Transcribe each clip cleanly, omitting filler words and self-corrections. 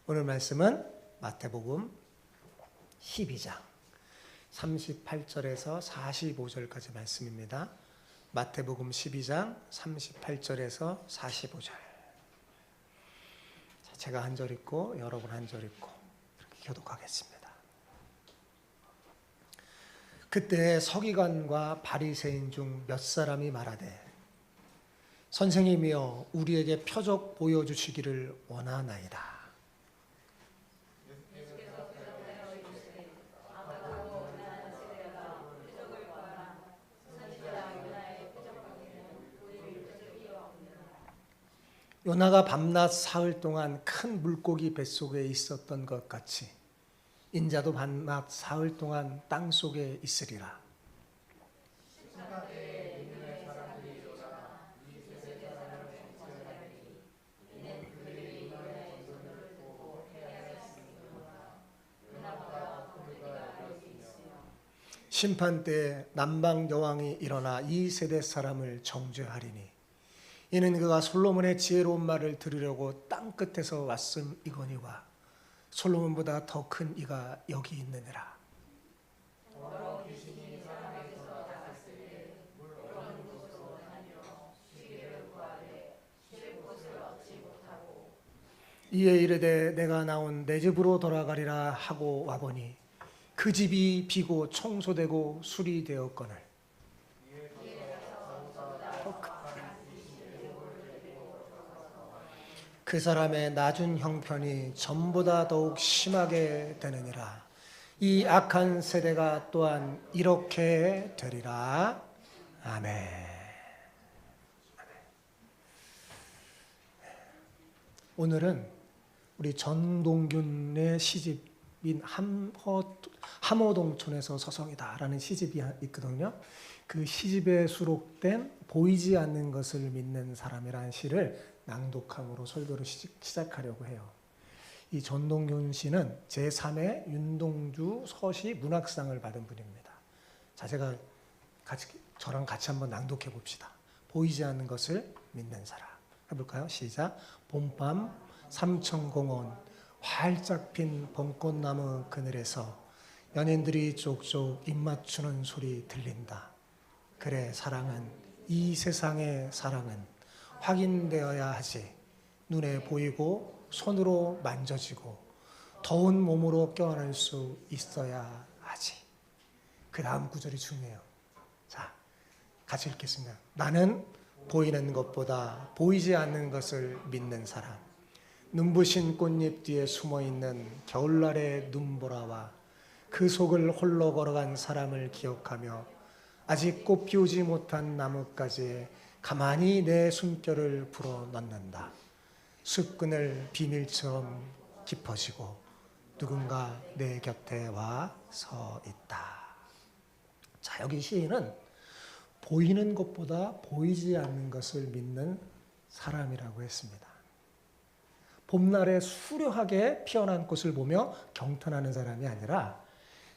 오늘 말씀은 마태복음 12장 38절에서 45절까지 말씀입니다. 마태복음 12장 38절에서 45절. 제가 한 절 읽고 여러분 한 절 읽고 이렇게 교독하겠습니다. 그때 서기관과 바리새인 중 몇 사람이 말하되 선생님이여 우리에게 표적 보여주시기를 원하나이다. 요나가 밤낮 사흘 동안 큰 물고기 뱃속에 있었던 것 같이 인자도 밤낮 사흘 동안 땅속에 있으리라. 심판 때에 남방 여왕이 일어나 이 세대 사람을 정죄하리니 이는 그가 솔로몬의 지혜로운 말을 들으려고 땅 끝에서 왔음이거니와 솔로몬보다 더 큰 이가 여기 있느니라. 이에 이르되 내가 나온 내 집으로 돌아가리라 하고 와보니 그 집이 비고 청소되고 수리되었거늘 그 사람의 낮은 형편이 전보다 더욱 심하게 되느니라. 이 악한 세대가 또한 이렇게 되리라. 아멘. 오늘은 우리 전동균의 시집인 함호동촌에서 서성이다라는 시집이 있거든요. 그 시집에 수록된 보이지 않는 것을 믿는 사람이라는 시를 낭독함으로 설교를 시작하려고 해요. 이 전동균 씨는 제3회 윤동주 서시 문학상을 받은 분입니다. 자, 저랑 같이 한번 낭독해 봅시다. 보이지 않는 것을 믿는 사람. 해볼까요? 시작. 봄밤 삼천공원 활짝 핀 벚꽃나무 그늘에서 연인들이 쪽쪽 입맞추는 소리 들린다. 그래, 사랑은, 이 세상의 사랑은 확인되어야 하지. 눈에 보이고 손으로 만져지고 더운 몸으로 껴안을 수 있어야 하지. 그 다음 구절이 중요해요. 자, 같이 읽겠습니다. 나는 보이는 것보다 보이지 않는 것을 믿는 사람. 눈부신 꽃잎 뒤에 숨어있는 겨울날의 눈보라와 그 속을 홀로 걸어간 사람을 기억하며 아직 꽃 피우지 못한 나뭇가지에 가만히 내 숨결을 불어 넣는다. 숲그늘 비밀처럼 깊어지고 누군가 내 곁에 와 서 있다. 자, 여기 시인은 보이는 것보다 보이지 않는 것을 믿는 사람이라고 했습니다. 봄날에 수려하게 피어난 꽃을 보며 경탄하는 사람이 아니라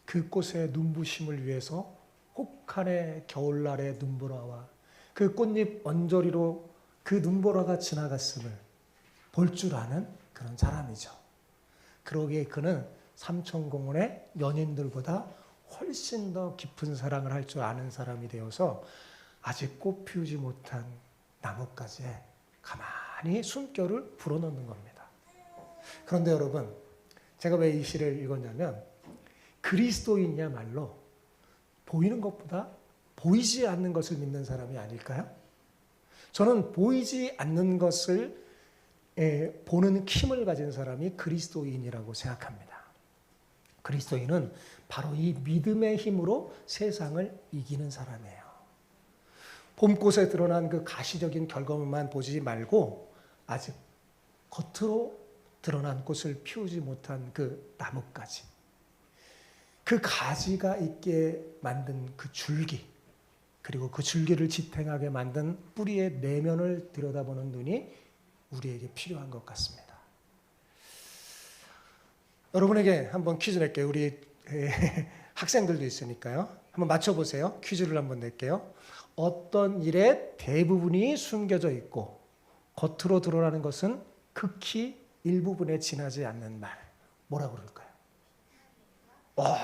그 꽃의 눈부심을 위해서 혹한의 겨울날의 눈보라와 그 꽃잎 언저리로 그 눈보라가 지나갔음을 볼 줄 아는 그런 사람이죠. 그러기에 그는 삼천공원의 연인들보다 훨씬 더 깊은 사랑을 할 줄 아는 사람이 되어서 아직 꽃 피우지 못한 나뭇가지에 가만히 숨결을 불어넣는 겁니다. 그런데 여러분, 제가 왜 이 시를 읽었냐면 그리스도인이야말로 보이는 것보다 보이지 않는 것을 믿는 사람이 아닐까요? 저는 보이지 않는 것을 보는 힘을 가진 사람이 그리스도인이라고 생각합니다. 그리스도인은 바로 이 믿음의 힘으로 세상을 이기는 사람이에요. 봄꽃에 드러난 그 가시적인 결과물만 보지 말고 아직 겉으로 드러난 꽃을 피우지 못한 그 나뭇가지, 그 가지가 있게 만든 그 줄기, 그리고 그 줄기를 지탱하게 만든 뿌리의 내면을 들여다보는 눈이 우리에게 필요한 것 같습니다. 여러분에게 한번 퀴즈 낼게요. 우리 학생들도 있으니까요. 한번 맞춰보세요. 퀴즈를 한번 낼게요. 어떤 일의 대부분이 숨겨져 있고 겉으로 드러나는 것은 극히 일부분에 지나지 않는 말 뭐라고 그럴까요? 와,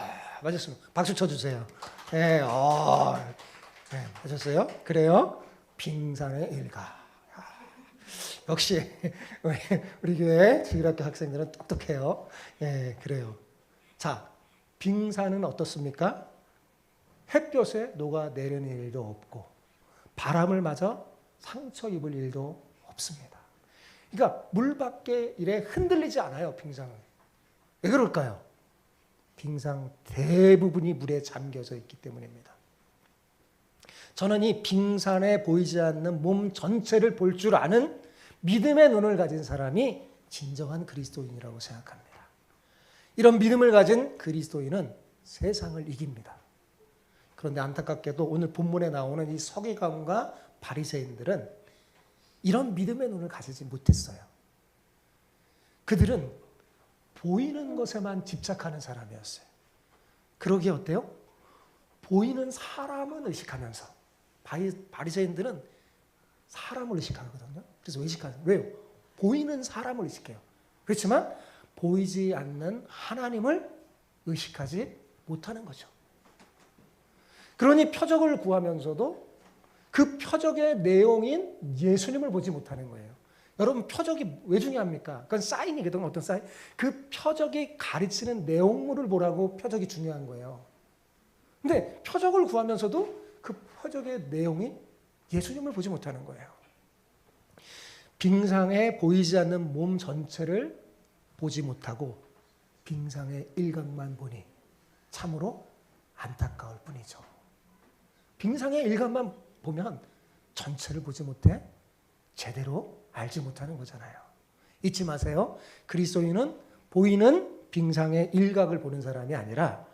맞았습니다. 박수 쳐주세요. 네, 네, 맞았어요? 그래요? 빙산의 일가. 역시 우리 교회 주일학교 학생들은 똑똑해요. 예, 그래요. 자, 빙산은 어떻습니까? 햇볕에 녹아내리는 일도 없고 바람을 맞아 상처 입을 일도 없습니다. 그러니까 물 밖에 이래 흔들리지 않아요, 빙산은. 왜 그럴까요? 빙산 대부분이 물에 잠겨져 있기 때문입니다. 저는 이 빙산에 보이지 않는 몸 전체를 볼 줄 아는 믿음의 눈을 가진 사람이 진정한 그리스도인이라고 생각합니다. 이런 믿음을 가진 그리스도인은 세상을 이깁니다. 그런데 안타깝게도 오늘 본문에 나오는 이 서기관과 바리새인들은 이런 믿음의 눈을 가지지 못했어요. 그들은 보이는 것에만 집착하는 사람이었어요. 그러기에 어때요? 보이는 사람은 의식하면서 바리새인들은 사람을 의식하거든요. 그래서 왜 의식하죠? 왜요? 보이는 사람을 의식해요. 그렇지만 보이지 않는 하나님을 의식하지 못하는 거죠. 그러니 표적을 구하면서도 그 표적의 내용인 예수님을 보지 못하는 거예요. 여러분, 표적이 왜 중요합니까? 그건 사인이거든요. 어떤 사인? 그 표적이 가르치는 내용물을 보라고 표적이 중요한 거예요. 근데 표적을 구하면서도 그 표적의 내용이 예수님을 보지 못하는 거예요. 빙상에 보이지 않는 몸 전체를 보지 못하고 빙상의 일각만 보니 참으로 안타까울 뿐이죠. 빙상의 일각만 보면 전체를 보지 못해 제대로 알지 못하는 거잖아요. 잊지 마세요. 그리스도인은 보이는 빙상의 일각을 보는 사람이 아니라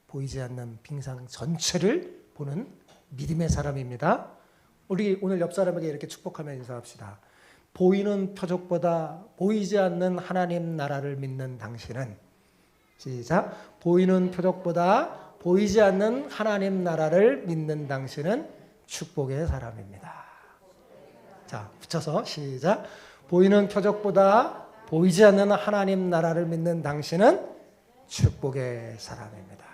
보이지 않는 빙상 전체를 보는 믿음의 사람입니다. 우리 오늘 옆 사람에게 이렇게 축복하며 인사합시다. 보이는 표적보다 보이지 않는 하나님 나라를 믿는 당신은, 시작, 보이는 표적보다 보이지 않는 하나님 나라를 믿는 당신은 축복의 사람입니다. 자, 붙여서 시작. 보이는 표적보다 보이지 않는 하나님 나라를 믿는 당신은 축복의 사람입니다.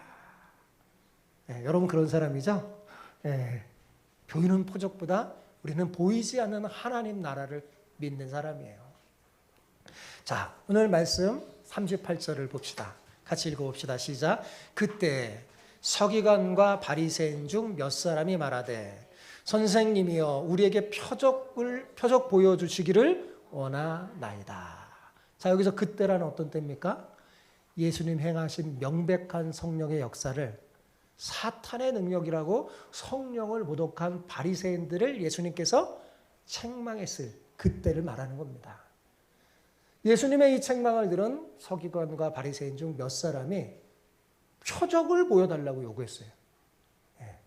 네, 여러분 그런 사람이죠? 네, 보이는 표적보다 우리는 보이지 않는 하나님 나라를 믿는 사람이에요. 자, 오늘 말씀 38절을 봅시다. 같이 읽어봅시다. 시작. 그때 서기관과 바리새인 중 몇 사람이 말하되 선생님이여 우리에게 표적 보여주시기를 원하나이다. 자, 여기서 그때라는 어떤 때입니까? 예수님 행하신 명백한 성령의 역사를 사탄의 능력이라고 성령을 모독한 바리새인들을 예수님께서 책망했을 그때를 말하는 겁니다. 예수님의 이 책망을 들은 서기관과 바리새인 중 몇 사람이 표적을 보여달라고 요구했어요. 네.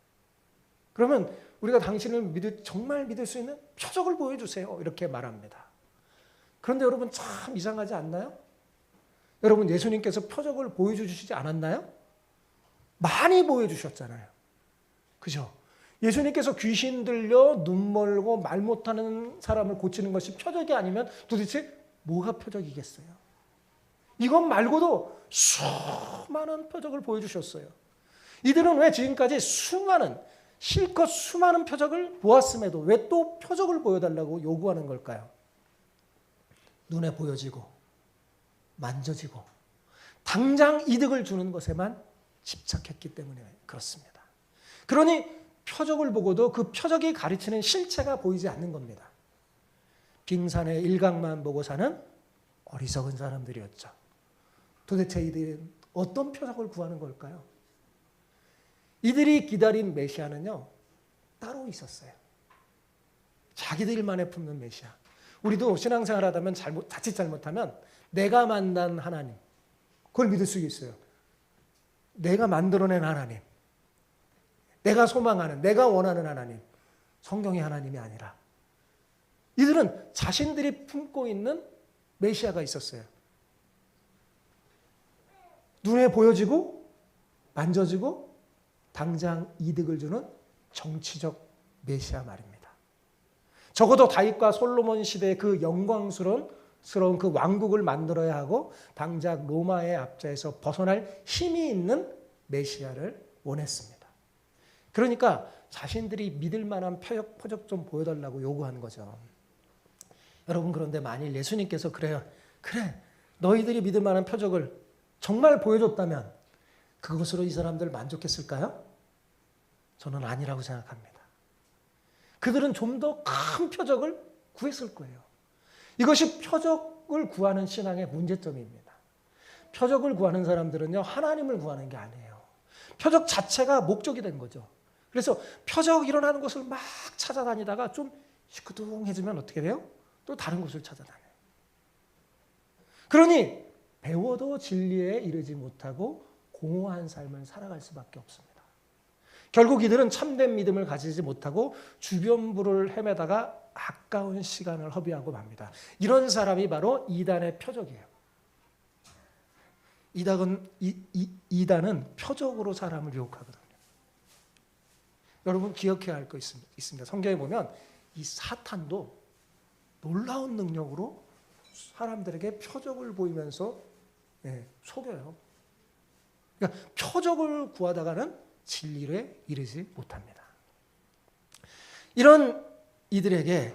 그러면 우리가 당신을 정말 믿을 수 있는 표적을 보여주세요. 이렇게 말합니다. 그런데 여러분 참 이상하지 않나요? 여러분 예수님께서 표적을 보여주시지 않았나요? 많이 보여주셨잖아요. 그죠? 예수님께서 귀신 들려 눈 멀고 말 못하는 사람을 고치는 것이 표적이 아니면 도대체 뭐가 표적이겠어요? 이것 말고도 수많은 표적을 보여주셨어요. 이들은 왜 지금까지 실컷 수많은 표적을 보았음에도 왜 또 표적을 보여달라고 요구하는 걸까요? 눈에 보여지고 만져지고 당장 이득을 주는 것에만 집착했기 때문에 그렇습니다. 그러니 표적을 보고도 그 표적이 가르치는 실체가 보이지 않는 겁니다. 빙산의 일각만 보고 사는 어리석은 사람들이었죠. 도대체 이들은 어떤 표적을 구하는 걸까요? 이들이 기다린 메시아는요, 따로 있었어요. 자기들만의 품는 메시아. 우리도 신앙생활 하다면 자칫 잘못하면 내가 만난 하나님, 그걸 믿을 수 있어요. 내가 만들어낸 하나님, 내가 소망하는, 내가 원하는 하나님, 성경의 하나님이 아니라 이들은 자신들이 품고 있는 메시아가 있었어요. 눈에 보여지고 만져지고 당장 이득을 주는 정치적 메시아 말입니다. 적어도 다윗과 솔로몬 시대의 그 영광스러운 스러운 그 왕국을 만들어야 하고 당장 로마의 압제에서 벗어날 힘이 있는 메시아를 원했습니다. 그러니까 자신들이 믿을 만한 표적 좀 보여달라고 요구하는 거죠. 여러분, 그런데 만일 예수님께서 그래 너희들이 믿을 만한 표적을 정말 보여줬다면 그것으로 이 사람들 만족했을까요? 저는 아니라고 생각합니다. 그들은 좀 더 큰 표적을 구했을 거예요. 이것이 표적을 구하는 신앙의 문제점입니다. 표적을 구하는 사람들은요, 하나님을 구하는 게 아니에요. 표적 자체가 목적이 된 거죠. 그래서 표적 일어나는 곳을 막 찾아다니다가 좀 시끄둥해지면 어떻게 돼요? 또 다른 곳을 찾아다녀요. 그러니 배워도 진리에 이르지 못하고 공허한 삶을 살아갈 수밖에 없습니다. 결국 이들은 참된 믿음을 가지지 못하고 주변부를 헤매다가 아까운 시간을 허비하고 맙니다. 이런 사람이 바로 이단의 표적이에요. 이단은 표적으로 사람을 유혹하거든요. 여러분, 기억해야 할 거 있습니다. 성경에 보면 이 사탄도 놀라운 능력으로 사람들에게 표적을 보이면서 속여요. 그러니까 표적을 구하다가는 진리에 이르지 못합니다. 이런 이들에게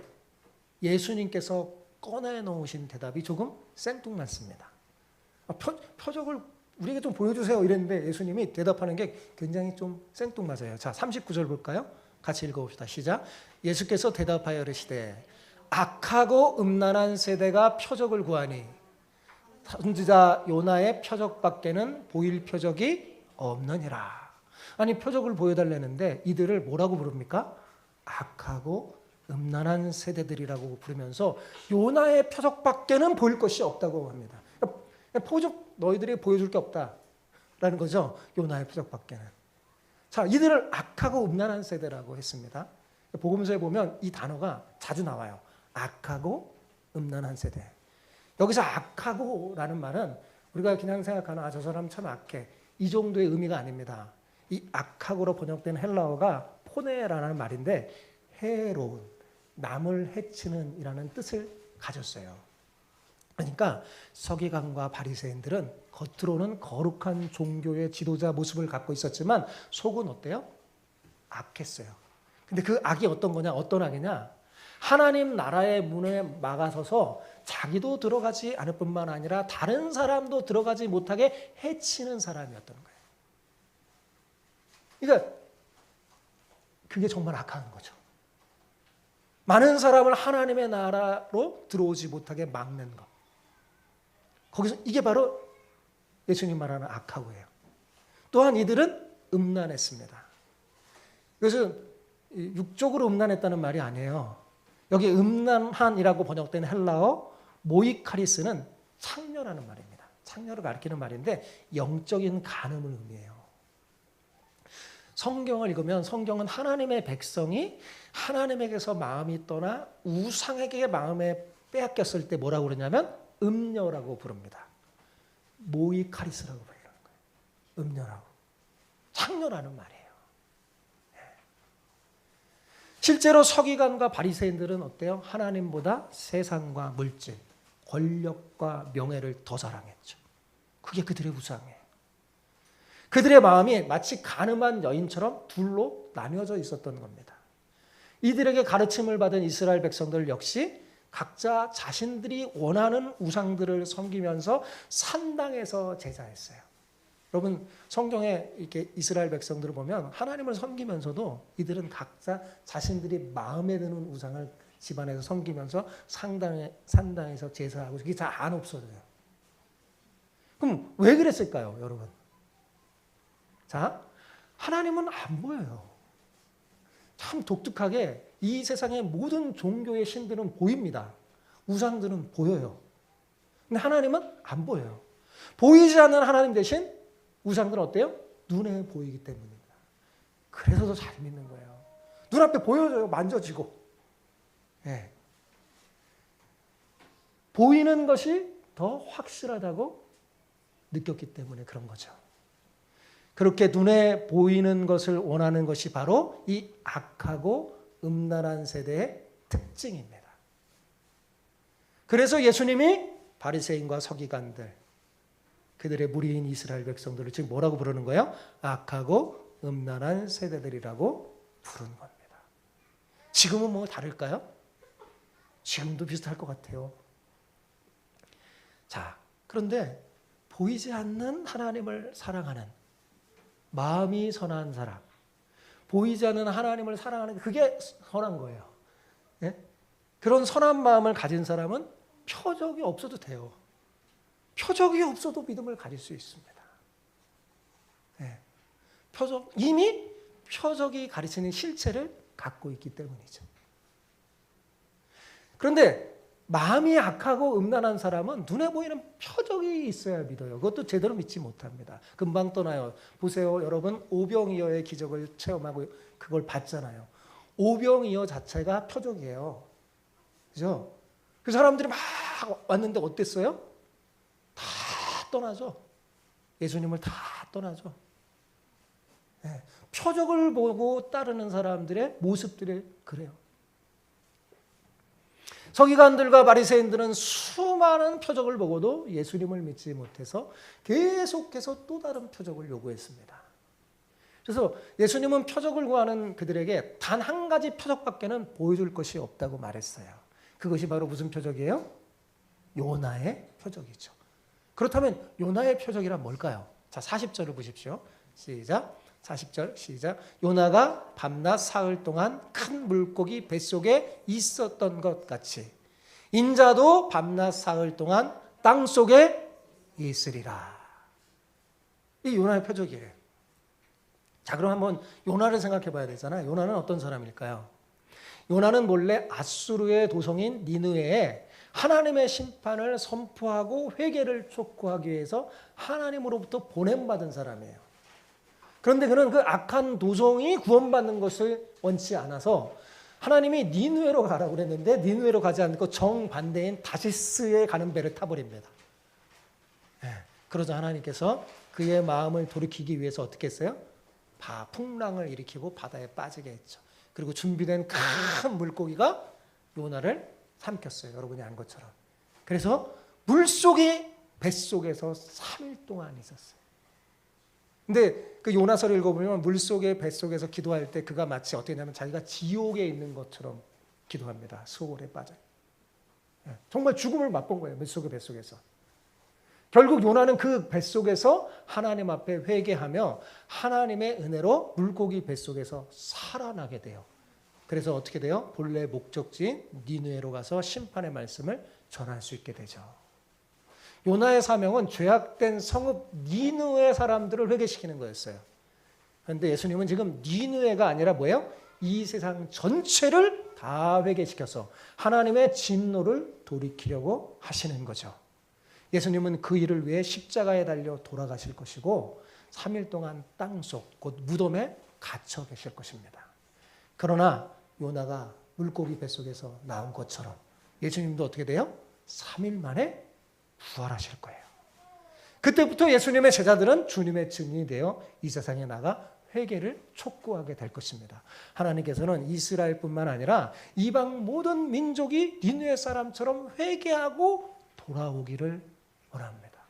예수님께서 꺼내놓으신 대답이 조금 생뚱맞습니다. 표적을 우리에게 좀 보여주세요 이랬는데 예수님이 대답하는 게 굉장히 좀 생뚱맞아요. 자, 39절 볼까요? 같이 읽어봅시다. 시작. 예수께서 대답하여 이르시되 악하고 음란한 세대가 표적을 구하니 선지자 요나의 표적밖에는 보일 표적이 없느니라. 아니, 표적을 보여달라는데 이들을 뭐라고 부릅니까? 악하고 음란한 세대들이라고 부르면서 요나의 표적밖에는 보일 것이 없다고 합니다. 표적 너희들이 보여줄 게 없다라는 거죠. 요나의 표적밖에는. 자, 이들을 악하고 음란한 세대라고 했습니다. 복음서에 보면 이 단어가 자주 나와요. 악하고 음란한 세대. 여기서 악하고라는 말은 우리가 그냥 생각하는 저 사람 참 악해, 이 정도의 의미가 아닙니다. 이 악하고로 번역된 헬라어가 포네라는 말인데 해로운, 남을 해치는 이라는 뜻을 가졌어요. 그러니까 서기관과 바리새인들은 겉으로는 거룩한 종교의 지도자 모습을 갖고 있었지만 속은 어때요? 악했어요. 근데 그 악이 어떤 거냐? 어떤 악이냐? 하나님 나라의 문에 막아서서 자기도 들어가지 않을 뿐만 아니라 다른 사람도 들어가지 못하게 해치는 사람이었던 거예요. 그러니까 그게 정말 악한 거죠. 많은 사람을 하나님의 나라로 들어오지 못하게 막는 것. 거기서 이게 바로 예수님 말하는 악하고예요. 또한 이들은 음란했습니다. 이것은 육적으로 음란했다는 말이 아니에요. 여기 음란한이라고 번역된 헬라어 모이카리스는 창녀라는 말입니다. 창녀를 가리키는 말인데 영적인 간음을 의미해요. 성경을 읽으면 성경은 하나님의 백성이 하나님에게서 마음이 떠나 우상에게 마음에 빼앗겼을 때 뭐라고 그러냐면 음녀라고 부릅니다. 모이카리스라고 부르는 거예요. 음녀라고. 창녀라는 말이에요. 실제로 서기관과 바리새인들은 어때요? 하나님보다 세상과 물질, 권력과 명예를 더 사랑했죠. 그게 그들의 우상이에요. 그들의 마음이 마치 간음한 여인처럼 둘로 나뉘어져 있었던 겁니다. 이들에게 가르침을 받은 이스라엘 백성들 역시 각자 자신들이 원하는 우상들을 섬기면서 산당에서 제사했어요. 여러분, 성경에 이렇게 이스라엘 백성들을 보면 하나님을 섬기면서도 이들은 각자 자신들이 마음에 드는 우상을 집안에서 섬기면서 산당에서 제사하고 그게 잘 안 없어져요. 그럼 왜 그랬을까요, 여러분? 자, 하나님은 안 보여요. 참 독특하게 이 세상의 모든 종교의 신들은 보입니다. 우상들은 보여요. 근데 하나님은 안 보여요. 보이지 않는 하나님 대신 우상들은 어때요? 눈에 보이기 때문입니다. 그래서 더 잘 믿는 거예요. 눈앞에 보여져요. 만져지고. 네. 보이는 것이 더 확실하다고 느꼈기 때문에 그런 거죠. 그렇게 눈에 보이는 것을 원하는 것이 바로 이 악하고 음란한 세대의 특징입니다. 그래서 예수님이 바리새인과 서기관들, 그들의 무리인 이스라엘 백성들을 지금 뭐라고 부르는 거예요? 악하고 음란한 세대들이라고 부르는 겁니다. 지금은 뭐 다를까요? 지금도 비슷할 것 같아요. 자, 그런데 보이지 않는 하나님을 사랑하는 마음이 선한 사람, 보이지 않는 하나님을 사랑하는 그게 선한 거예요. 예? 그런 선한 마음을 가진 사람은 표적이 없어도 돼요. 표적이 없어도 믿음을 가질 수 있습니다. 예. 이미 표적이 가르치는 실체를 갖고 있기 때문이죠. 그런데 마음이 악하고 음란한 사람은 눈에 보이는 표적이 있어야 믿어요. 그것도 제대로 믿지 못합니다. 금방 떠나요. 보세요. 여러분 오병이어의 기적을 체험하고 그걸 봤잖아요. 오병이어 자체가 표적이에요. 그죠? 그 사람들이 막 왔는데 어땠어요? 다 떠나죠. 예수님을 다 떠나죠. 네. 표적을 보고 따르는 사람들의 모습들이 그래요. 서기관들과 바리새인들은 수많은 표적을 보고도 예수님을 믿지 못해서 계속해서 또 다른 표적을 요구했습니다. 그래서 예수님은 표적을 구하는 그들에게 단 한 가지 표적밖에는 보여줄 것이 없다고 말했어요. 그것이 바로 무슨 표적이에요? 요나의 표적이죠. 그렇다면 요나의 표적이란 뭘까요? 자, 40절을 보십시오. 시작. 40절 시작. 요나가 밤낮 사흘 동안 큰 물고기 뱃속에 있었던 것 같이 인자도 밤낮 사흘 동안 땅속에 있으리라. 이 요나의 표적이에요. 자, 그럼 한번 요나를 생각해 봐야 되잖아요. 요나는 어떤 사람일까요? 요나는 본래 아수르의 도성인 니느웨에 하나님의 심판을 선포하고 회개를 촉구하기 위해서 하나님으로부터 보냄받은 사람이에요. 그런데 그는 그 악한 도성이 구원받는 것을 원치 않아서 하나님이 니느웨로 가라고 그랬는데 니느웨로 가지 않고 정반대인 다시스에 가는 배를 타버립니다. 네. 그러자 하나님께서 그의 마음을 돌이키기 위해서 어떻게 했어요? 풍랑을 일으키고 바다에 빠지게 했죠. 그리고 준비된 큰 물고기가 요나를 삼켰어요. 여러분이 안 것처럼. 그래서 물속이 뱃속에서 3일 동안 있었어요. 근데 그 요나서를 읽어보면 물속의 뱃속에서 기도할 때 그가 마치 어떻게 하냐면 자기가 지옥에 있는 것처럼 기도합니다. 수월에 빠져. 정말 죽음을 맛본 거예요. 물속의 뱃속에서. 결국 요나는 그 뱃속에서 하나님 앞에 회개하며 하나님의 은혜로 물고기 뱃속에서 살아나게 돼요. 그래서 어떻게 돼요? 본래 목적지인 니느웨로 가서 심판의 말씀을 전할 수 있게 되죠. 요나의 사명은 죄악된 성읍 니느웨 사람들을 회개시키는 거였어요. 그런데 예수님은 지금 니느웨가 아니라 뭐예요? 이 세상 전체를 다 회개시켜서 하나님의 진노를 돌이키려고 하시는 거죠. 예수님은 그 일을 위해 십자가에 달려 돌아가실 것이고 3일 동안 땅속 곧 무덤에 갇혀 계실 것입니다. 그러나 요나가 물고기 뱃속에서 나온 것처럼 예수님도 어떻게 돼요? 3일 만에 부활하실 거예요. 그때부터 예수님의 제자들은 주님의 증인이 되어 이 세상에 나가 회개를 촉구하게 될 것입니다. 하나님께서는 이스라엘뿐만 아니라 이방 모든 민족이 니느웨 사람처럼 회개하고 돌아오기를 원합니다.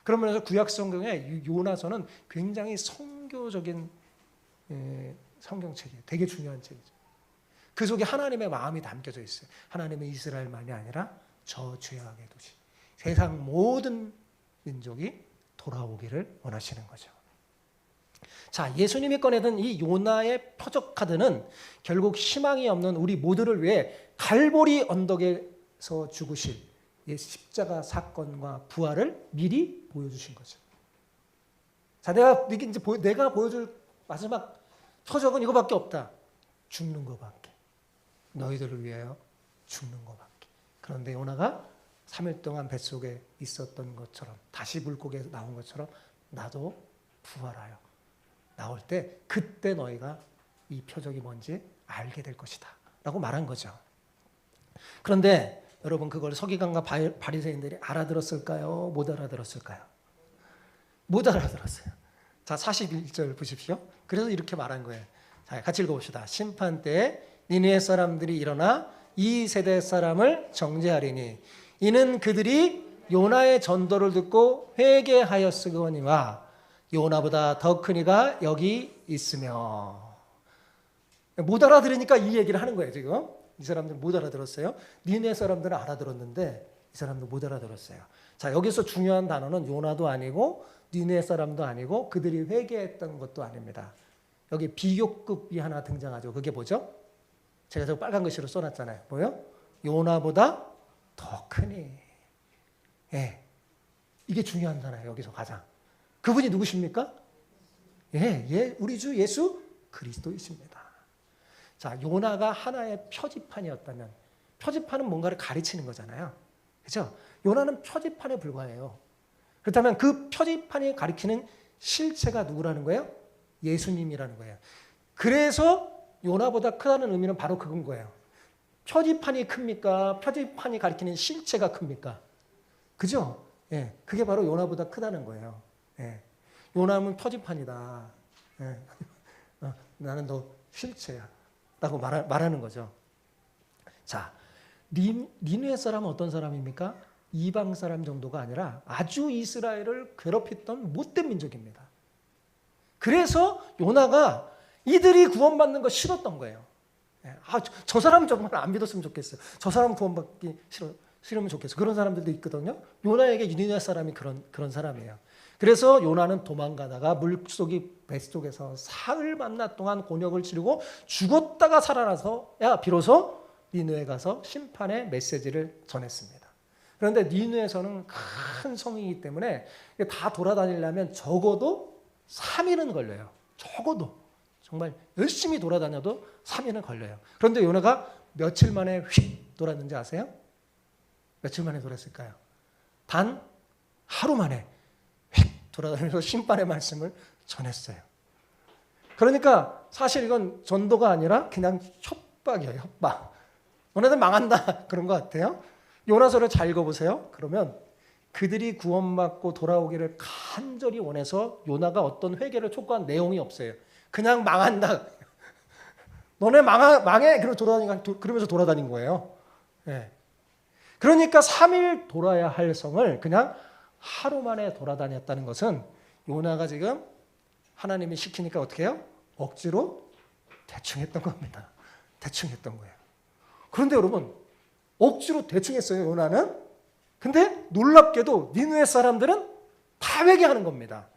그런 면에서 구약 성경에 요나서는 굉장히 선교적인 성경책이에요. 되게 중요한 책이죠. 그 속에 하나님의 마음이 담겨져 있어요. 하나님의 이스라엘만이 아니라 저 죄악의 도시, 세상 모든 민족이 돌아오기를 원하시는 거죠. 자, 예수님이 꺼내든 이 요나의 표적 카드는 결국 희망이 없는 우리 모두를 위해 갈보리 언덕에서 죽으실 십자가 사건과 부활을 미리 보여주신 거죠. 자, 내가 보여줄 마지막 표적은 이거밖에 없다. 죽는 거밖에. 너희들을 위하여 죽는 거밖에. 그런데 요나가 3일 동안 뱃속에 있었던 것처럼 다시 물고기에서 나온 것처럼 나도 부활하여 나올 때 그때 너희가 이 표적이 뭔지 알게 될 것이다 라고 말한 거죠. 그런데 여러분 그걸 서기관과 바리새인들이 알아들었을까요? 못 알아들었을까요? 못 알아들었어요. 자, 41절 보십시오. 그래서 이렇게 말한 거예요. 자, 같이 읽어봅시다. 심판 때 니느웨 사람들이 일어나 이 세대 사람을 정죄하리니 이는 그들이 요나의 전도를 듣고 회개하였으거니와 요나보다 더 큰 이가 여기 있으며. 못 알아들으니까 이 얘기를 하는 거예요. 지금 이 사람들 못 알아들었어요. 니네 사람들은 알아들었는데 이 사람도 못 알아들었어요. 자, 여기서 중요한 단어는 요나도 아니고 니네 사람도 아니고 그들이 회개했던 것도 아닙니다. 여기 비교급이 하나 등장하죠. 그게 뭐죠? 제가 저 빨간 글씨로 써놨잖아요. 뭐요? 요나보다 더 크니. 예, 이게 중요한 단어예요. 여기서 가장. 그분이 누구십니까? 우리 주 예수 그리스도이십니다. 자, 요나가 하나의 표지판이었다면, 표지판은 뭔가를 가르치는 거잖아요. 그렇죠? 요나는 표지판에 불과해요. 그렇다면 그 표지판이 가리키는 실체가 누구라는 거예요? 예수님이라는 거예요. 그래서 요나보다 크다는 의미는 바로 그건 거예요. 표지판이 큽니까? 표지판이 가리키는 실체가 큽니까? 그죠? 예, 그게 바로 요나보다 크다는 거예요. 예, 요나는 표지판이다. 예, 나는 너 실체야. 라고 말하는 거죠. 자, 니느웨 사람은 어떤 사람입니까? 이방 사람 정도가 아니라 아주 이스라엘을 괴롭혔던 못된 민족입니다. 그래서 요나가 이들이 구원받는 거 싫었던 거예요. 저 사람 정말 안 믿었으면 좋겠어요. 저 사람 구원받기 싫으면 좋겠어요. 그런 사람들도 있거든요. 요나에게 니느웨 사람이 그런 사람이에요. 그래서 요나는 도망가다가 물속이 뱃속에서 사흘 만나 동안 곤욕을 치르고 죽었다가 살아나서 비로소 니느웨 가서 심판의 메시지를 전했습니다. 그런데 니느웨에서는 큰 성이기 때문에 다 돌아다니려면 적어도 3일은 걸려요. 적어도 정말 열심히 돌아다녀도 3일은 걸려요. 그런데 요나가 며칠 만에 휙 돌았는지 아세요? 며칠 만에 돌았을까요? 단 하루 만에 돌아다니면서 심판의 말씀을 전했어요. 그러니까 사실 이건 전도가 아니라 그냥 협박이에요. 협박. 너네들 망한다. 그런 것 같아요. 요나서를 잘 읽어보세요. 그러면 그들이 구원받고 돌아오기를 간절히 원해서 요나가 어떤 회개를 촉구한 내용이 없어요. 그냥 망한다. 너네 망해. 그러면서 돌아다닌 거예요. 네. 그러니까 3일 돌아야 할 성을 그냥 하루 만에 돌아다녔다는 것은 요나가 지금 하나님이 시키니까 어떻게 해요? 억지로 대충 했던 겁니다. 대충 했던 거예요. 그런데 여러분, 억지로 대충 했어요, 요나는. 근데 놀랍게도 니느웨 사람들은 다 회개하는 겁니다.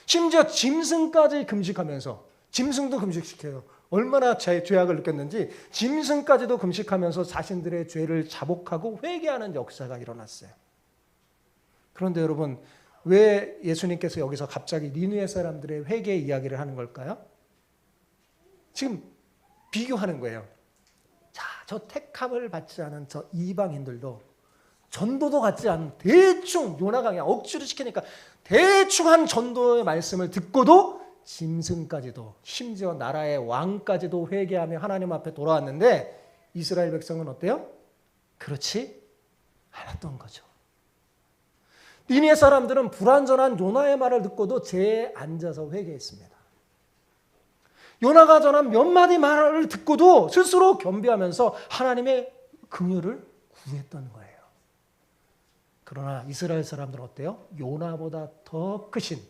심지어 짐승까지 금식하면서, 짐승도 금식시켜요. 얼마나 죄악을 느꼈는지 짐승까지도 금식하면서 자신들의 죄를 자복하고 회개하는 역사가 일어났어요. 그런데 여러분, 왜 예수님께서 여기서 갑자기 니느웨 사람들의 회개 이야기를 하는 걸까요? 지금 비교하는 거예요. 자, 저 택함을 받지 않은 저 이방인들도 전도도 갖지 않은 대충 요나가 그냥 억지로 시키니까 대충 한 전도의 말씀을 듣고도 짐승까지도 심지어 나라의 왕까지도 회개하며 하나님 앞에 돌아왔는데 이스라엘 백성은 어때요? 그렇지 않았던 거죠. 니느웨 사람들은 불완전한 요나의 말을 듣고도 제에 앉아서 회개했습니다. 요나가 전한 몇 마디 말을 듣고도 스스로 겸비하면서 하나님의 긍휼을 구했던 거예요. 그러나 이스라엘 사람들은 어때요? 요나보다 더 크신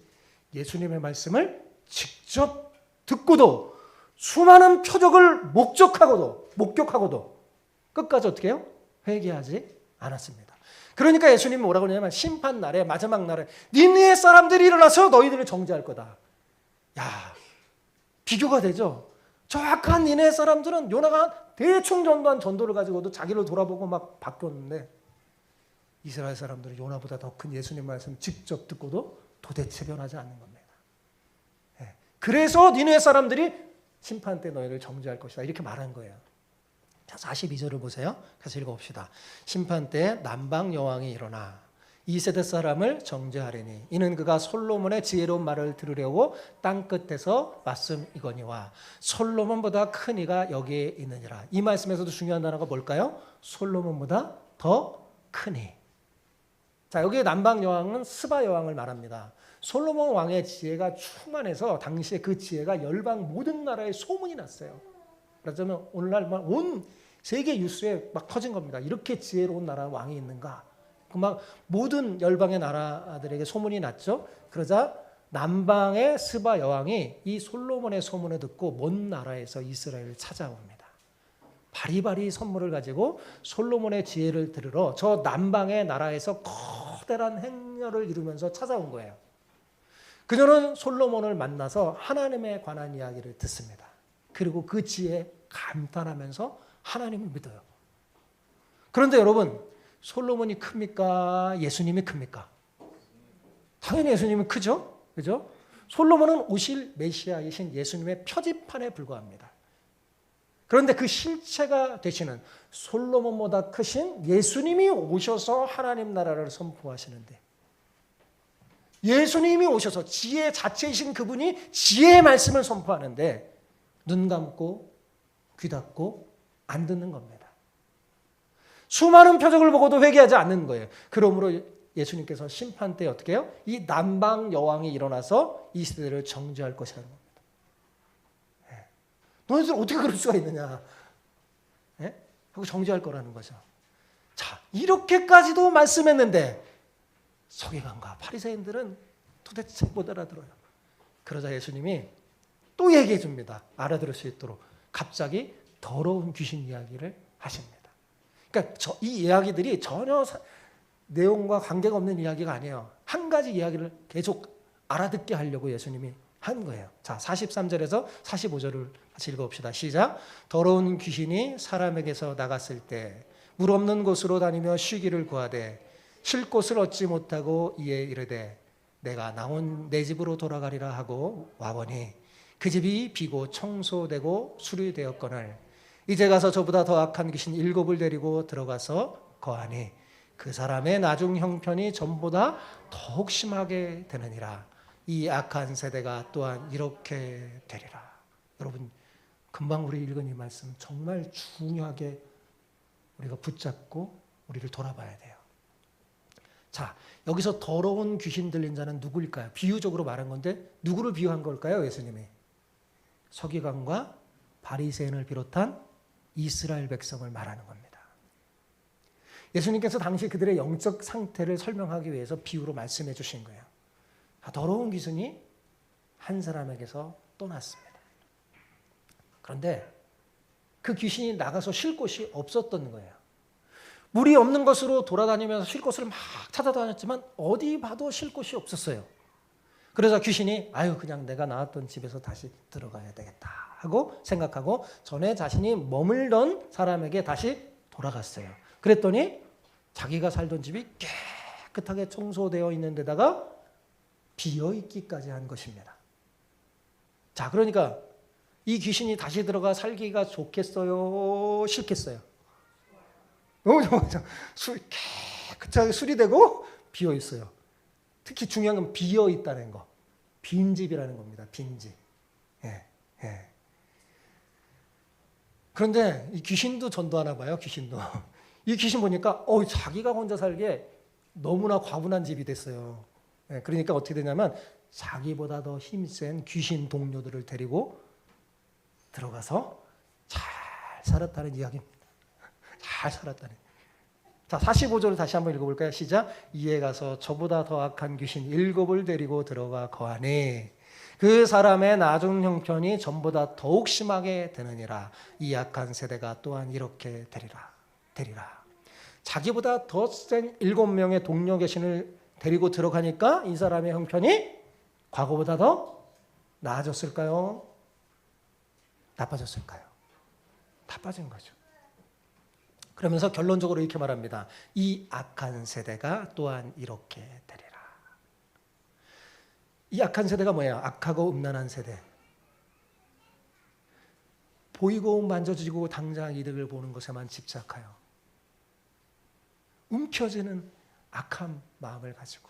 예수님의 말씀을 직접 듣고도 수많은 표적을 목격하고도 끝까지 어떻게 해요? 회개하지 않았습니다. 그러니까 예수님이 뭐라고 하냐면 심판 날에 마지막 날에 니느웨 사람들이 일어나서 너희들을 정죄할 거다. 야, 비교가 되죠. 저 악한 니느웨 사람들은 요나가 대충 전도한 전도를 가지고도 자기를 돌아보고 막 바뀌었는데 이스라엘 사람들은 요나보다 더 큰 예수님 말씀 직접 듣고도 도대체 변하지 않는 겁니다. 그래서 니느웨 사람들이 심판 때 너희를 정죄할 것이다. 이렇게 말한 거예요. 자, 42절을 보세요. 같이 읽어봅시다. 심판 때 남방 여왕이 일어나 2세대 사람을 정죄하리니 이는 그가 솔로몬의 지혜로운 말을 들으려고 땅끝에서 말씀이거니와 솔로몬보다 큰 이가 여기에 있느니라. 이 말씀에서도 중요한 단어가 뭘까요? 솔로몬보다 더 크니. 자, 여기 남방 여왕은 스바 여왕을 말합니다. 솔로몬 왕의 지혜가 충만해서 당시에 그 지혜가 열방 모든 나라에 소문이 났어요. 그렇다면 오늘날 온 세계 뉴스에 막 터진 겁니다. 이렇게 지혜로운 나라 왕이 있는가? 막 모든 열방의 나라들에게 소문이 났죠. 그러자 남방의 스바 여왕이 이 솔로몬의 소문을 듣고 먼 나라에서 이스라엘을 찾아옵니다. 바리바리 선물을 가지고 솔로몬의 지혜를 들으러 저 남방의 나라에서 커다란 행렬을 이루면서 찾아온 거예요. 그녀는 솔로몬을 만나서 하나님에 관한 이야기를 듣습니다. 그리고 그 지혜에 감탄하면서 하나님을 믿어요. 그런데 여러분, 솔로몬이 큽니까? 예수님이 큽니까? 당연히 예수님이 크죠? 그죠? 솔로몬은 오실 메시아이신 예수님의 표지판에 불과합니다. 그런데 그 실체가 되시는 솔로몬보다 크신 예수님이 오셔서 하나님 나라를 선포하시는데, 예수님이 오셔서 지혜 자체이신 그분이 지혜의 말씀을 선포하는데 눈 감고 귀 닫고 안 듣는 겁니다. 수많은 표적을 보고도 회개하지 않는 거예요. 그러므로 예수님께서 심판 때 어떻게 해요? 이 남방 여왕이 일어나서 이 시대를 정죄할 것이라는 겁니다. 너희들 어떻게 그럴 수가 있느냐? 하고 정죄할 거라는 거죠. 자, 이렇게까지도 말씀했는데 서기관과 바리새인들은 도대체 못 알아들어요. 그러자 예수님이 또 얘기해 줍니다. 알아들을 수 있도록. 갑자기 더러운 귀신 이야기를 하십니다. 그러니까 이 이야기들이 전혀 내용과 관계가 없는 이야기가 아니에요. 한 가지 이야기를 계속 알아듣게 하려고 예수님이 한 거예요. 자, 43절에서 45절을 같이 읽어봅시다. 시작. 더러운 귀신이 사람에게서 나갔을 때 물 없는 곳으로 다니며 쉬기를 구하되 쉴 곳을 얻지 못하고 이에 이르되 내가 나온 내 집으로 돌아가리라 하고 와보니 그 집이 비고 청소되고 수리되었거늘 이제 가서 저보다 더 악한 귀신 7을 데리고 들어가서 거하니 그 사람의 나중 형편이 전보다 더욱 심하게 되느니라. 이 악한 세대가 또한 이렇게 되리라. 여러분, 금방 우리 읽은 이 말씀 정말 중요하게 우리가 붙잡고 우리를 돌아봐야 돼요. 자, 여기서 더러운 귀신 들린 자는 누구일까요? 비유적으로 말한 건데 누구를 비유한 걸까요? 예수님이 서기관과 바리새인을 비롯한 이스라엘 백성을 말하는 겁니다. 예수님께서 당시 그들의 영적 상태를 설명하기 위해서 비유로 말씀해 주신 거예요. 더러운 귀신이 한 사람에게서 떠났습니다. 그런데 그 귀신이 나가서 쉴 곳이 없었던 거예요. 물이 없는 곳으로 돌아다니면서 쉴 곳을 막 찾아다녔지만 어디 봐도 쉴 곳이 없었어요. 그래서 귀신이 그냥 내가 나왔던 집에서 다시 들어가야 되겠다 하고 생각하고 전에 자신이 머물던 사람에게 다시 돌아갔어요. 그랬더니 자기가 살던 집이 깨끗하게 청소되어 있는 데다가 비어있기까지 한 것입니다. 자, 그러니까 이 귀신이 다시 들어가 살기가 좋겠어요? 싫겠어요? 너무 좋아요. 깨끗하게 수리되고 비어있어요. 특히 중요한 건 비어있다는 거. 빈집이라는 겁니다. 빈집. 예. 그런데 이 귀신도 전도하나 봐요. 귀신도. 이 귀신 보니까 자기가 혼자 살기에 너무나 과분한 집이 됐어요. 그러니까 어떻게 되냐면 자기보다 더 힘센 귀신 동료들을 데리고 들어가서 잘 살았다는 이야기입니다. 잘 살았다는. 자, 45절을 다시 한번 읽어볼까요? 시작. 이에 가서 저보다 더 악한 귀신 7을 데리고 들어가 거하니 그 사람의 나중 형편이 전보다 더욱 심하게 되느니라. 이 악한 세대가 또한 이렇게 되리라. 자기보다 더 센 7명의 동료 귀신을 데리고 들어가니까 이 사람의 형편이 과거보다 더 나아졌을까요? 나빠졌을까요? 나빠진 거죠. 그러면서 결론적으로 이렇게 말합니다. 이 악한 세대가 또한 이렇게 되리라. 이 악한 세대가 뭐예요? 악하고 음란한 세대. 보이고 만져지고 당장 이득을 보는 것에만 집착하여 움켜쥐는 악한 마음을 가지고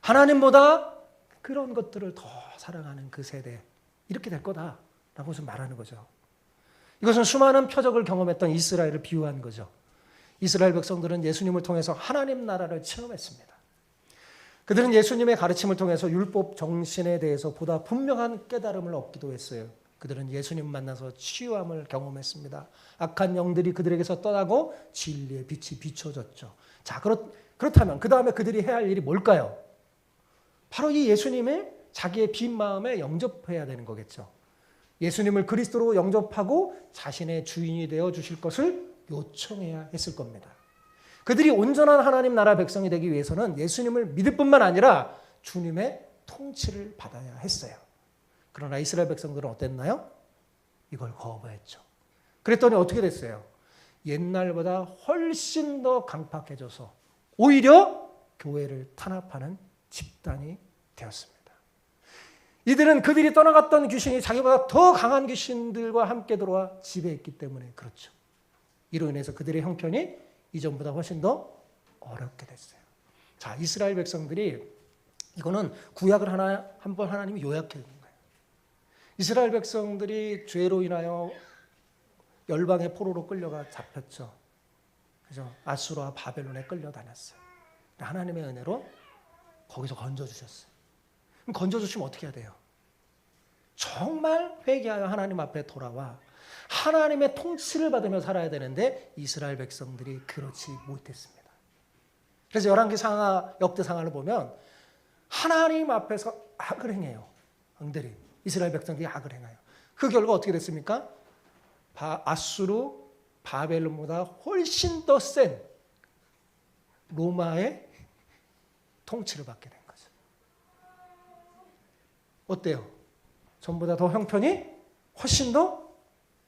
하나님보다 그런 것들을 더 사랑하는 그 세대, 이렇게 될 거다라고 좀 말하는 거죠. 이것은 수많은 표적을 경험했던 이스라엘을 비유한 거죠. 이스라엘 백성들은 예수님을 통해서 하나님 나라를 체험했습니다. 그들은 예수님의 가르침을 통해서 율법 정신에 대해서 보다 분명한 깨달음을 얻기도 했어요. 그들은 예수님 만나서 치유함을 경험했습니다. 악한 영들이 그들에게서 떠나고 진리의 빛이 비춰졌죠. 자, 그렇다면 그 다음에 그들이 해야 할 일이 뭘까요? 바로 이 예수님의 자기의 빈 마음에 영접해야 되는 거겠죠. 예수님을 그리스도로 영접하고 자신의 주인이 되어 주실 것을 요청해야 했을 겁니다. 그들이 온전한 하나님 나라 백성이 되기 위해서는 예수님을 믿을 뿐만 아니라 주님의 통치를 받아야 했어요. 그러나 이스라엘 백성들은 어땠나요? 이걸 거부했죠. 그랬더니 어떻게 됐어요? 옛날보다 훨씬 더 강팍해져서 오히려 교회를 탄압하는 집단이 되었습니다. 이들은 그들이 떠나갔던 귀신이 자기보다 더 강한 귀신들과 함께 들어와 지배했기 때문에 그렇죠. 이로 인해서 그들의 형편이 이전보다 훨씬 더 어렵게 됐어요. 자, 이스라엘 백성들이 이거는 구약을 한번 하나님이 요약해 준 거예요. 이스라엘 백성들이 죄로 인하여 열방의 포로로 끌려가 잡혔죠. 그죠? 아수르와 바벨론에 끌려다녔어요. 하나님의 은혜로 거기서 건져주셨어요. 그럼 건져주시면 어떻게 해야 돼요? 정말 회개하여 하나님 앞에 돌아와 하나님의 통치를 받으며 살아야 되는데 이스라엘 백성들이 그렇지 못했습니다. 그래서 열왕기 역대상하를 보면 하나님 앞에서 악을 행해요. 왕들이 이스라엘 백성들이 악을 행해요. 그 결과 어떻게 됐습니까? 아수르, 바벨론보다 훨씬 더 센 로마의 통치를 받게 된 거죠. 어때요? 전보다 더 형편이 훨씬 더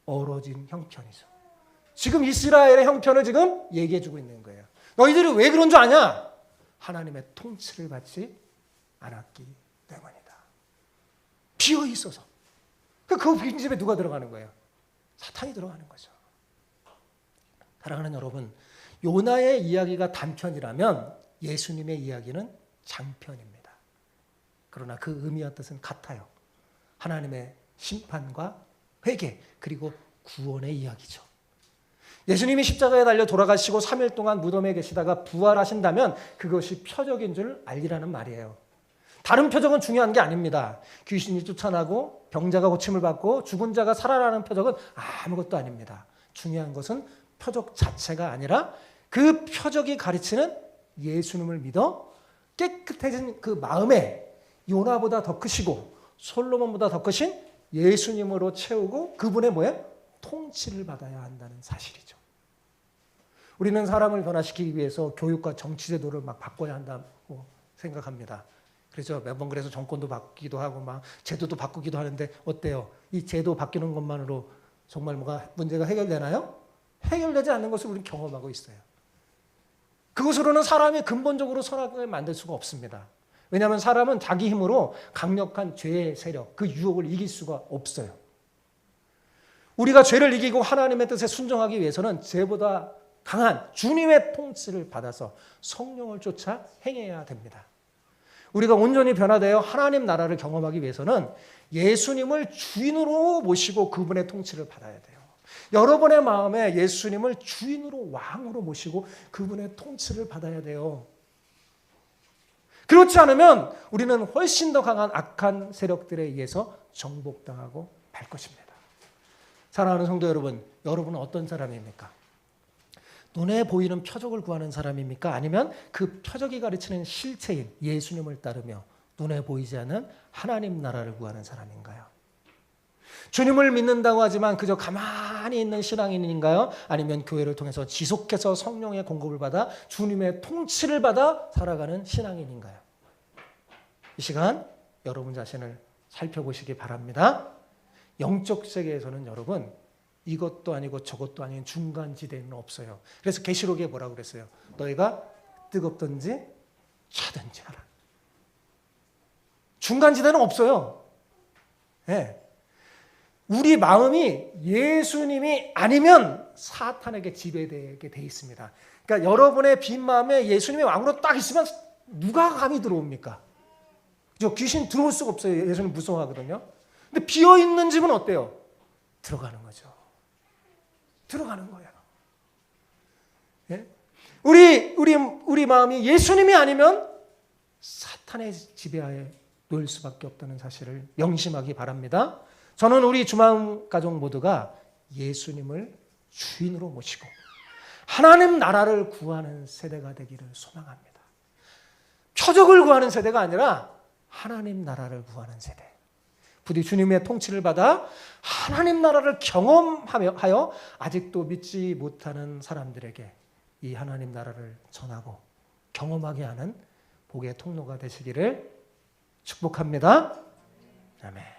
얼어진 형편이죠. 지금 이스라엘의 형편을 지금 얘기해 주고 있는 거예요. 너희들이 왜 그런 줄 아냐? 하나님의 통치를 받지 않았기 때문이다. 비어 있어서. 그 빈집에 누가 들어가는 거예요? 사탄이 들어가는 거죠. 사랑하는 여러분, 요나의 이야기가 단편이라면 예수님의 이야기는 장편입니다. 그러나 그 의미와 뜻은 같아요. 하나님의 심판과 회개 그리고 구원의 이야기죠. 예수님이 십자가에 달려 돌아가시고 3일 동안 무덤에 계시다가 부활하신다면 그것이 표적인 줄 알리라는 말이에요. 다른 표적은 중요한 게 아닙니다. 귀신이 쫓아나고 병자가 고침을 받고 죽은 자가 살아나는 표적은 아무것도 아닙니다. 중요한 것은 표적 자체가 아니라 그 표적이 가르치는 예수님을 믿어 깨끗해진 그 마음에 요나보다 더 크시고 솔로몬보다 더 크신 예수님으로 채우고 그분의 뭐예요? 통치를 받아야 한다는 사실이죠. 우리는 사람을 변화시키기 위해서 교육과 정치 제도를 막 바꿔야 한다고 생각합니다. 그래서 매번 그래서 정권도 바뀌기도 하고 막 제도도 바꾸기도 하는데 어때요? 이 제도 바뀌는 것만으로 정말 뭐가 문제가 해결되나요? 해결되지 않는 것을 우리는 경험하고 있어요. 그것으로는 사람이 근본적으로 선악을 만들 수가 없습니다. 왜냐하면 사람은 자기 힘으로 강력한 죄의 세력, 그 유혹을 이길 수가 없어요. 우리가 죄를 이기고 하나님의 뜻에 순종하기 위해서는 죄보다 강한 주님의 통치를 받아서 성령을 쫓아 행해야 됩니다. 우리가 온전히 변화되어 하나님 나라를 경험하기 위해서는 예수님을 주인으로 모시고 그분의 통치를 받아야 돼요. 여러분의 마음에 예수님을 주인으로 왕으로 모시고 그분의 통치를 받아야 돼요. 그렇지 않으면 우리는 훨씬 더 강한 악한 세력들에 의해서 정복당하고 말 것입니다. 사랑하는 성도 여러분, 여러분은 어떤 사람입니까? 눈에 보이는 표적을 구하는 사람입니까? 아니면 그 표적이 가르치는 실체인 예수님을 따르며 눈에 보이지 않는 하나님 나라를 구하는 사람인가요? 주님을 믿는다고 하지만 그저 가만히 있는 신앙인인가요? 아니면 교회를 통해서 지속해서 성령의 공급을 받아 주님의 통치를 받아 살아가는 신앙인인가요? 이 시간 여러분 자신을 살펴보시기 바랍니다. 영적 세계에서는 여러분 이것도 아니고 저것도 아닌 중간지대는 없어요. 그래서 계시록에 뭐라고 그랬어요? 너희가 뜨겁든지 차든지 하라. 중간지대는 없어요. 네. 우리 마음이 예수님이 아니면 사탄에게 지배되게 돼 있습니다. 그러니까 여러분의 빈 마음에 예수님의 왕으로 딱 있으면 누가 감히 들어옵니까? 저 귀신 들어올 수가 없어요. 예수님 무서워하거든요. 근데 비어 있는 집은 어때요? 들어가는 거죠. 들어가는 거예요. 예? 우리 마음이 예수님이 아니면 사탄의 지배하에 놓일 수밖에 없다는 사실을 명심하기 바랍니다. 저는 우리 주마음 가족 모두가 예수님을 주인으로 모시고 하나님 나라를 구하는 세대가 되기를 소망합니다. 표적을 구하는 세대가 아니라 하나님 나라를 구하는 세대. 부디 주님의 통치를 받아 하나님 나라를 경험하여 아직도 믿지 못하는 사람들에게 이 하나님 나라를 전하고 경험하게 하는 복의 통로가 되시기를 축복합니다. 아멘.